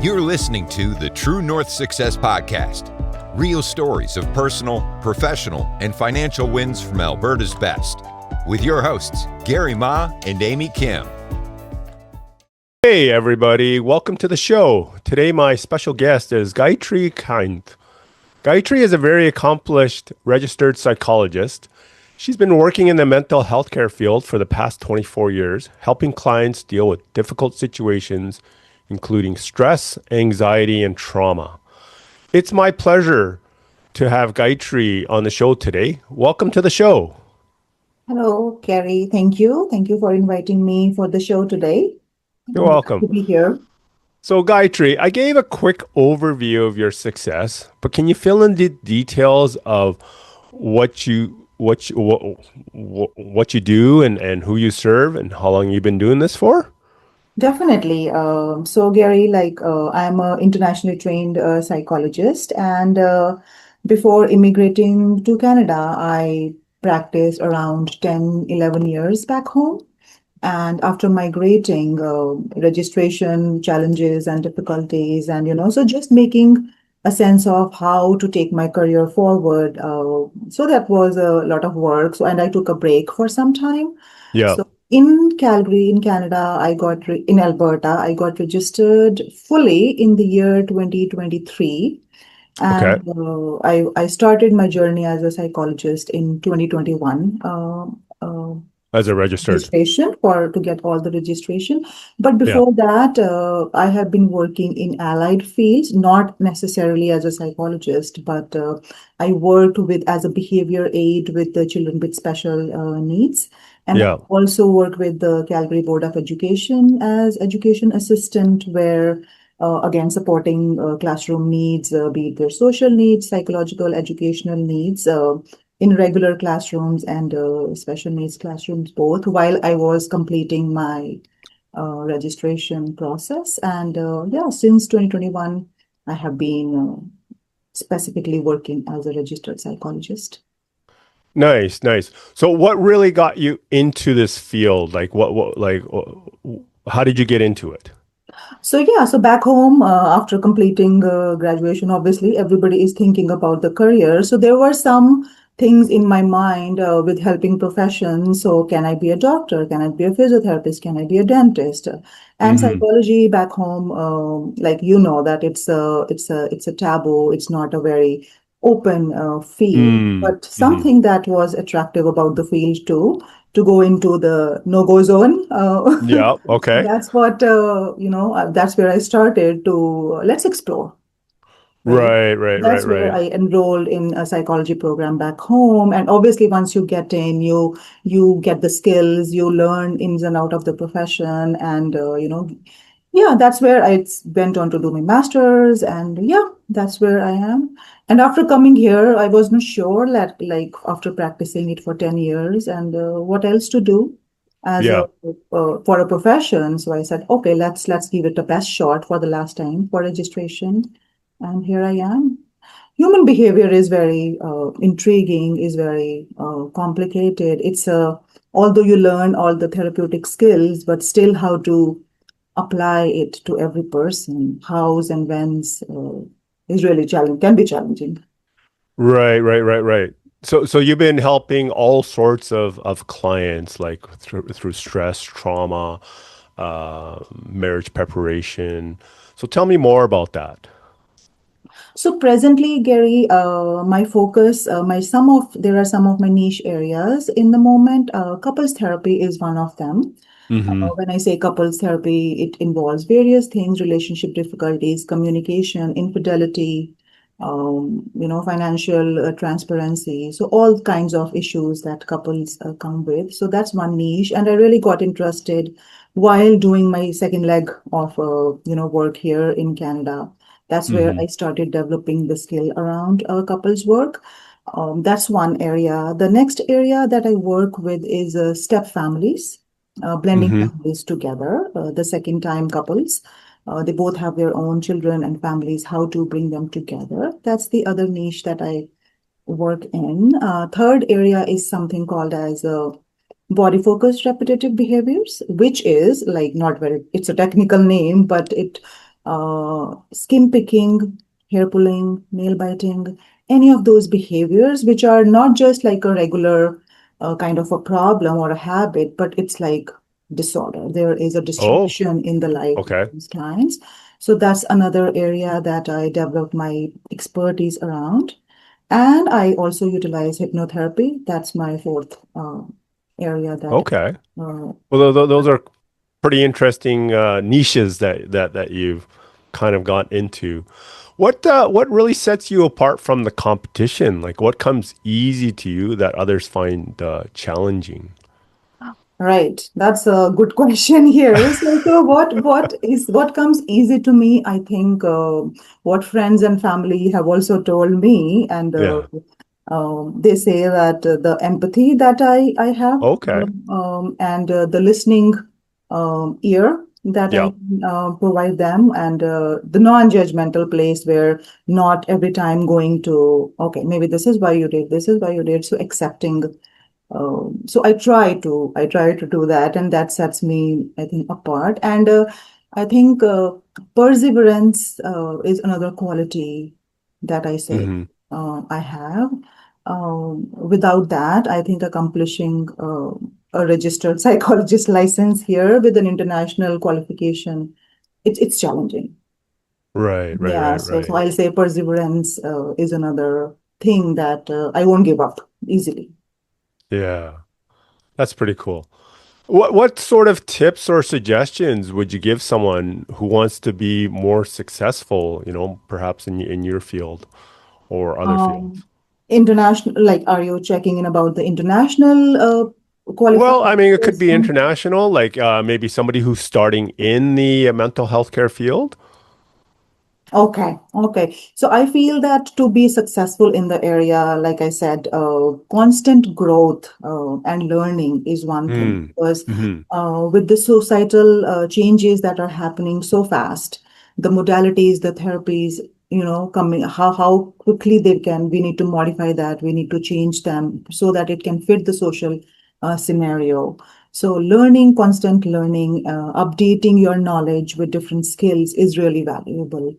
You're listening to the True North Success Podcast. Real stories of personal, professional, and financial wins from Alberta's best. With your hosts, Gary Ma and Amy Kim. Hey everybody, welcome to the show. Today my special guest is Gayatri Kainth. Gayatri is a very accomplished registered psychologist. She's been working in the mental health care field for the past 24 years, helping clients deal with difficult situations, including stress, anxiety, and trauma. It's my pleasure to have Gayatri on the show today. Welcome to the show. Hello, Gary. Thank you. Thank you for inviting me for the show today. You're welcome. To be here. So, Gayatri, I gave a quick overview of your success, but can you fill in the details of what you do and who you serve and how long you've been doing this for? Definitely. So, Gary, I'm an internationally trained psychologist, and before immigrating to Canada, I practiced around 10, 11 years back home. And after migrating, registration challenges and difficulties, and so just making a sense of how to take my career forward. So that was a lot of work. So, and I took a break for some time. Yeah. So in Calgary, in Canada, in Alberta, I got registered fully in the year 2023. And I started my journey as a psychologist in 2021. As a registered registration to get all the registration. But before that, I have been working in allied fields, not necessarily as a psychologist, but I worked as a behavior aid with the children with special needs. And I also worked with the Calgary Board of Education as education assistant, where again, supporting classroom needs, be it their social needs, psychological, educational needs, in regular classrooms and special needs classrooms, both, while I was completing my registration process. And since 2021, I have been specifically working as a registered psychologist. Nice. So what really got you into this field? How did you get into it? So back home, after completing graduation, obviously everybody is thinking about the career. So there were some things in my mind with helping professions. So can I be a doctor? Can I be a physiotherapist? Can I be a dentist? And psychology back home, that it's a taboo. It's not a very open field, but something that was attractive about the field too, to go into the no-go zone. Okay. That's what, that's where I started to let's explore. Right. That's where I enrolled in a psychology program back home. And obviously, once you get in, you get the skills, you learn ins and out of the profession. And, that's where I went on to do my master's. And that's where I am. And after coming here, I wasn't sure that, after practicing it for 10 years and what else to do for a profession. So I said, okay, let's give it a best shot for the last time for registration. And here I am. Human behavior is very intriguing, is very complicated. It's although you learn all the therapeutic skills, but still how to apply it to every person, hows and whens is really challenging, can be challenging. Right. So you've been helping all sorts of clients, like through stress, trauma, marriage preparation. So tell me more about that. So presently, Gary, my focus, there are some of my niche areas in the moment. Couples therapy is one of them. When I say couples therapy, it involves various things: relationship difficulties, communication, infidelity, financial transparency. So all kinds of issues that couples come with. So that's one niche. And I really got interested while doing my second leg of, work here in Canada. That's where I started developing the skill around couples work. That's one area. The next area that I work with is step families, blending families together, the second time couples. They both have their own children and families, how to bring them together. That's the other niche that I work in. Third area is something called as body focused repetitive behaviors, which is it's a technical name, but it skin picking, hair pulling, nail biting, any of those behaviors, which are not just like a regular kind of a problem or a habit, but it's like disorder. There is a Oh, disruption in the life of okay. these clients. So that's another area that I developed my expertise around. And I also utilize hypnotherapy. That's my fourth area that. Okay. Uh, Well, those are pretty interesting niches that you've kind of got into. What really sets you apart from the competition? Like, what comes easy to you that others find challenging? Right, that's a good question here. So what comes easy to me? I think what friends and family have also told me, and Yeah. they say that the empathy that I have, Okay. and the listening ear that I Yeah. can provide them, and the non-judgmental place where not every time going to, okay, maybe this is why you did, this is why you did. So accepting, so I try to do that, and that sets me, I think, apart. And I think perseverance is another quality that I say Hmm. I have. Without that, I think accomplishing a registered psychologist license here with an international qualification, it's challenging. Right. Right. Yeah, Right. so Right. I'll say perseverance is another thing that I won't give up easily. Yeah. That's pretty cool. What sort of tips or suggestions would you give someone who wants to be more successful, perhaps in your field or other Um, fields? International, like, are you checking in about the international Well, I mean, it could be qualification? international, like maybe somebody who's starting in the mental health care field. Okay, okay. So I feel that to be successful in the area, like I said, constant growth and learning is one thing, Mm. because Hmm. with the societal changes that are happening so fast, the modalities, the therapies, coming, how quickly we need to modify that, we need to change them so that it can fit the social scenario. So learning, constant learning, updating your knowledge with different skills is really valuable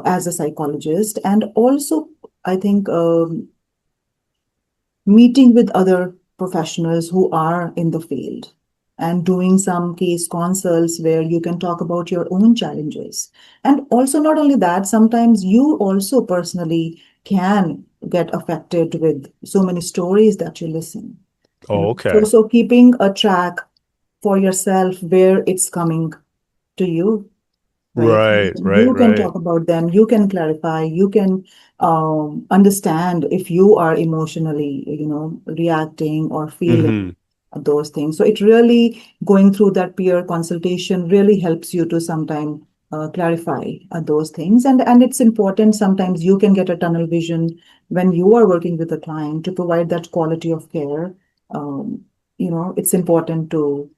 as a psychologist. And also, I think meeting with other professionals who are in the field and doing some case consults where you can talk about your own challenges. And also, not only that, sometimes you also personally can get affected with so many stories that you listen. Oh, So, okay. so keeping a track for yourself where it's coming to you, right? Right, right, You can right. talk about them, you can clarify, you can understand if you are emotionally, reacting or feeling Hmm. those things. So it really, going through that peer consultation really helps you to sometimes clarify those things. And it's important, sometimes you can get a tunnel vision when you are working with a client to provide that quality of care. Um, it's important to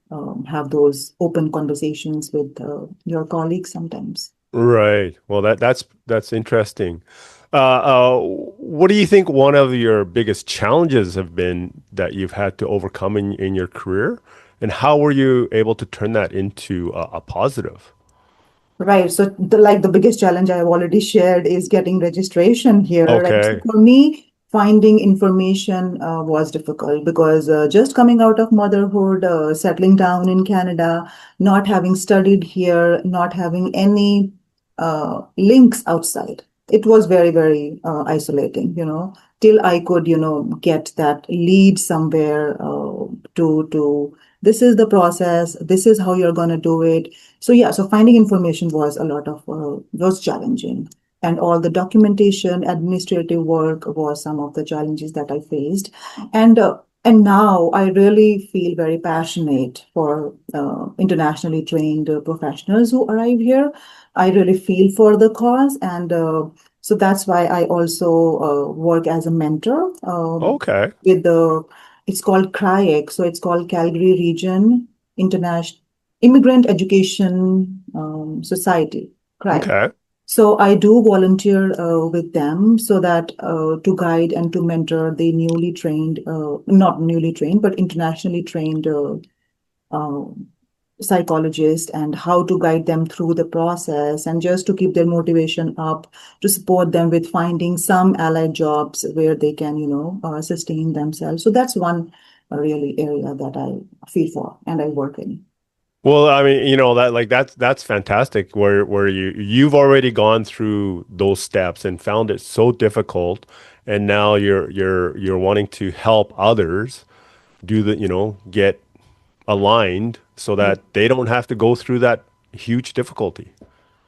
have those open conversations with your colleagues sometimes. Right. Well, that's interesting. What do you think one of your biggest challenges have been that you've had to overcome in your career, and how were you able to turn that into a positive? Right. So the biggest challenge I have already shared is getting registration here. Right. So Okay. for me, finding information was difficult because just coming out of motherhood, settling down in Canada, not having studied here, not having any links outside. It was very, very isolating, till I could, get that lead somewhere to this is the process, this is how you're going to do it. So yeah, so finding information was a lot of was challenging, and all the documentation, administrative work was some of the challenges that I faced, and now I really feel very passionate for internationally trained professionals who arrive here. I really feel for the cause, and so that's why I also work as a mentor Okay. with the. It's called CRIEC, so it's called Calgary Region International Immigrant Education Society, CRIEC. Okay. So I do volunteer with them so that to guide and to mentor the newly trained, not newly trained, but internationally trained uh, psychologist and how to guide them through the process and just to keep their motivation up, to support them with finding some allied jobs where they can, sustain themselves. So that's one really area that I feel for and I work in. Well, I mean, that's fantastic where you've already gone through those steps and found it so difficult, and now you're wanting to help others do get aligned so that they don't have to go through that huge difficulty.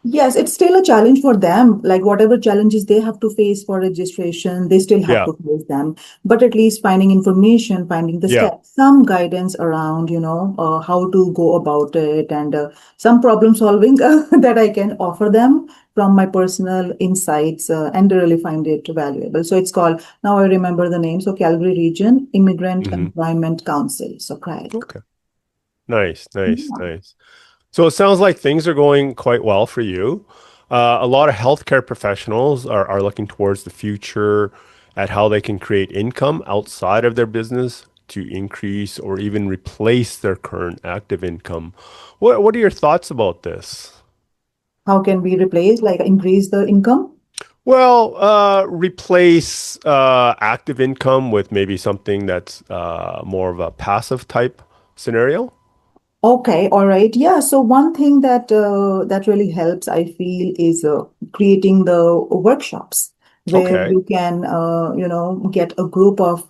Yes, it's still a challenge for them. Like whatever challenges they have to face for registration, they still have Yeah. to face them. But at least finding information, finding the Yeah. steps, some guidance around, how to go about it, and some problem solving that I can offer them from my personal insights, and they really find it valuable. So it's called, now I remember the name, so Calgary Region Immigrant Hmm. Employment Council, so CRIEC. Okay. Nice, nice, nice. So it sounds like things are going quite well for you. A lot of healthcare professionals are looking towards the future at how they can create income outside of their business to increase or even replace their current active income. What are your thoughts about this? How can we replace, like increase the income? Well, replace active income with maybe something that's more of a passive type scenario. Okay, all right. Yeah, so one thing that really helps, I feel, is creating the workshops where Okay. you can, get a group of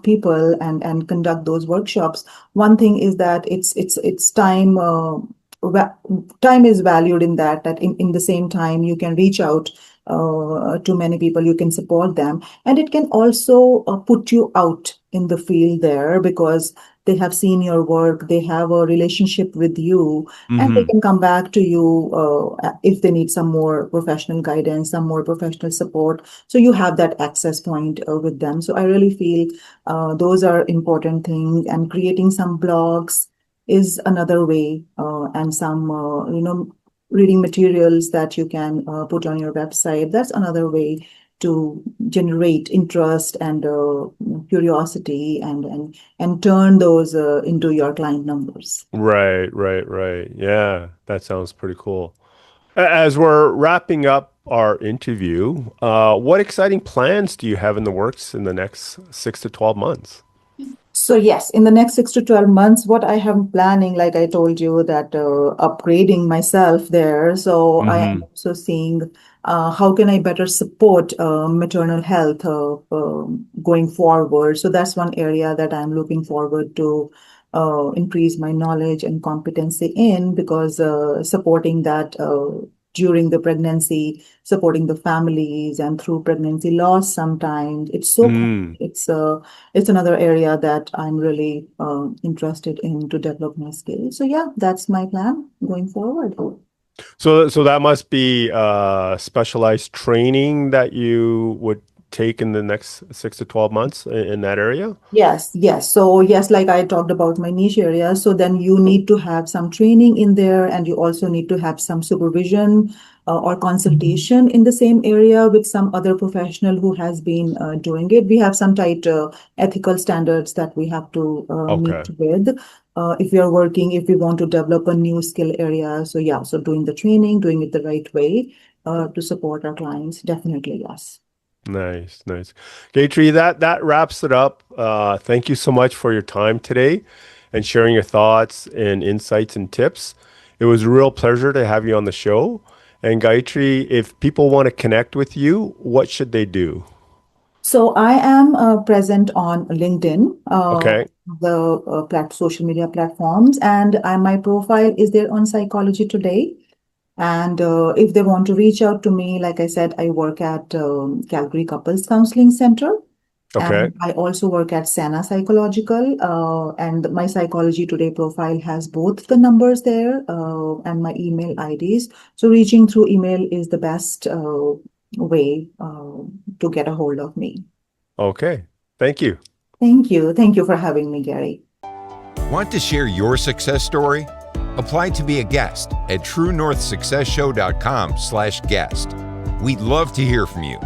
people and conduct those workshops. One thing is that it's time. Va- Time is valued in that in the same time you can reach out to many people, you can support them, and it can also put you out in the field there because they have seen your work, they have a relationship with you, and they Hmm. can come back to you if they need some more professional guidance, some more professional support. So you have that access point with them. So I really feel those are important things, and creating some blogs is another way, and some, reading materials that you can put on your website. That's another way to generate interest and curiosity and turn those into your client numbers. Right, right, right. Yeah, that sounds pretty cool. As we're wrapping up our interview, what exciting plans do you have in the works in the next 6 to 12 months? So yes, in the next 6 to 12 months, what I am planning, like I told you, that upgrading myself there. So I am Hmm. also seeing how can I better support maternal health going forward. So that's one area that I'm looking forward to increase my knowledge and competency in, because supporting that during the pregnancy, supporting the families, and through pregnancy loss, sometimes it's so common. Mm. It's another area that I'm really interested in to develop my skills. So yeah, that's my plan going forward. So that must be specialized training that you would take in the next 6 to 12 months in that area. Yes, yes. So yes, like I talked about my niche area. So then you need to have some training in there, and you also need to have some supervision or consultation in the same area with some other professional who has been doing it. We have some tight ethical standards that we have to meet Okay. with. If we are working, if we want to develop a new skill area. So yeah, so doing the training, doing it the right way to support our clients, definitely yes. Nice, nice. Gayatri, that wraps it up. Thank you so much for your time today and sharing your thoughts and insights and tips. It was a real pleasure to have you on the show. And Gayatri, if people want to connect with you, what should they do? So I am present on LinkedIn, Okay. the social media platforms, and my profile is there on Psychology Today. And if they want to reach out to me, like I said, I work at Calgary Couples Counseling Center, Okay. and I also work at Sana Psychological. And my Psychology Today profile has both the numbers there and my email IDs. So reaching through email is the best way to get a hold of me. Okay. Thank you. Thank you. Thank you for having me, Gary. Want to share your success story? Apply to be a guest at truenorthsuccessshow.com/guest. We'd love to hear from you.